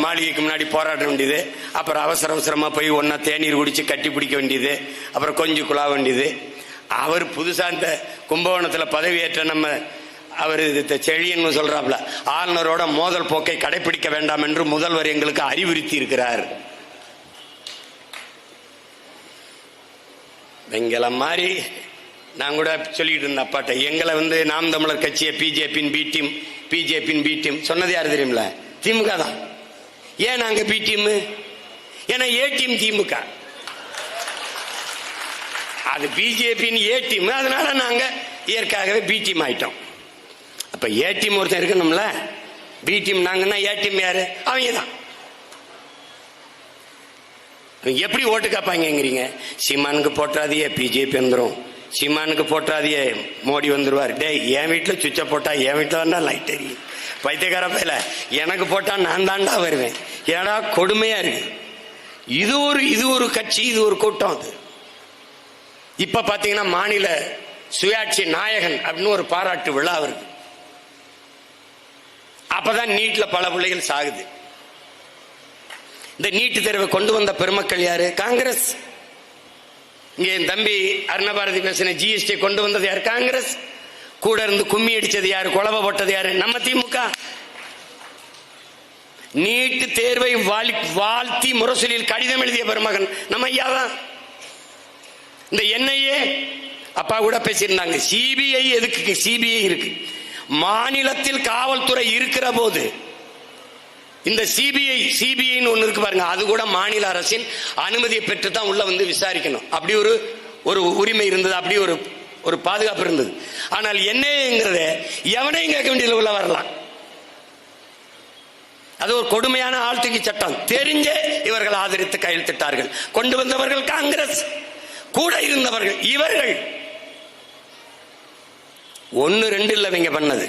மாளிகைக்கு முன்னாடி போராட வேண்டியது, அப்புறம் அவசர அவசரமா போய் ஒன்னா தேநீர் குடிச்சு கட்டி பிடிக்க வேண்டியது, அப்புறம் கொஞ்சம் குழா வேண்டியது. அவர் புதுசா இந்த கும்பகோணத்தில் பதவியேற்ற நம்ம அவர் செழியன்னு சொல்றாப்ல, ஆளுநரோட மோதல் போக்கை கடைபிடிக்க வேண்டாம் என்று முதல்வர் எங்களுக்கு அறிவுறுத்தி இருக்கிறார். எங்களை மாதிரி நான் கூட சொல்லிட்டு இருந்தேன் அப்பாட்ட, எங்களை நாம் தமிழர் கட்சியை பிஜேபியின் பி டீம், பிஜேபியின் பி டீம் சொன்னது யாரு தெரியுமில? திமுக தான். ஏன் நாங்க பி டீம்? ஏன்னா ஏ டீம் திமுக, அது பிஜேபியின் ஏ டீம், அதனால நாங்க இயற்கையாகவே பி டீம் ஆயிட்டோம். அப்ப ஏ டீம் ஒருத்தர் இருக்கணும்ல, பி டீம் நாங்கன்னா ஏ டீம் யாரு? அவங்க தான். எப்படி ஓட்டு காப்பாங்கிறீங்க? சீமானுக்கு போட்டாதியே பிஜேபி வந்துடும், சீமானுக்கு போட்டாதியே மோடி வந்துருவார். டே, என் வீட்டில் சுவிட்ச போட்டா என் வீட்டில் வந்தா லைட் எரியும். பைத்தியக்கார பையில, எனக்கு போட்டா நான் தாண்டா வருவேன். ஏடா கொடுமையா இருக்கு. இது ஒரு கட்சி, இது ஒரு கூட்டம். அது இப்ப பாத்தீங்கன்னா மாநில சுயாட்சி நாயகன் அப்படின்னு ஒரு பாராட்டு விழா வருது. அப்பதான் நீட்ல பல பிள்ளைகள் சாகுது. இந்த நீட்டு தேர்வை கொண்டு வந்த பெருமக்கள் யாரு? காங்கிரஸ். இங்க என் தம்பி அருணபாரதி பேசின ஜிஎஸ்டி கொண்டு வந்தது யாரு? காங்கிரஸ். கூட இருந்து கும்மி அடிச்சது யாரு? குழப்ப போட்டது யாரு? நம்ம திமுக. நீட்டு தேர்வை வாழ்த்தி முரசொலியில் கடிதம் எழுதிய பெருமகன் நம்ம ஐயா தான். இந்த என்ஐஏ அப்பா கூட பேசியிருந்தாங்க. சிபிஐ எதுக்கு? சிபிஐ இருக்கு. மாநிலத்தில் காவல்துறை இருக்கிற போது இந்த சிபிஐன்னு ஒண்ணு இருக்கு பாருங்க, அது கூட மாநில அரசின் அனுமதியை பெற்று தான் உள்ள விசாரிக்கணும். அப்படி ஒரு உரிமை இருந்தது, அப்படி ஒரு பாதுகாப்பு இருந்தது. ஆனால் என்னங்கிறத எவனையும் கேட்க வேண்டியது உள்ள வரலாம். அது ஒரு கொடுமையான ஆழ்த்துக்கி சட்டம். தெரிஞ்சே இவர்கள் ஆதரித்து கையெழுத்திட்டார்கள். கொண்டு வந்தவர்கள் காங்கிரஸ், கூட இருந்தவர்கள் இவர்கள். 1 2 இல்ல இவங்க பண்ணது.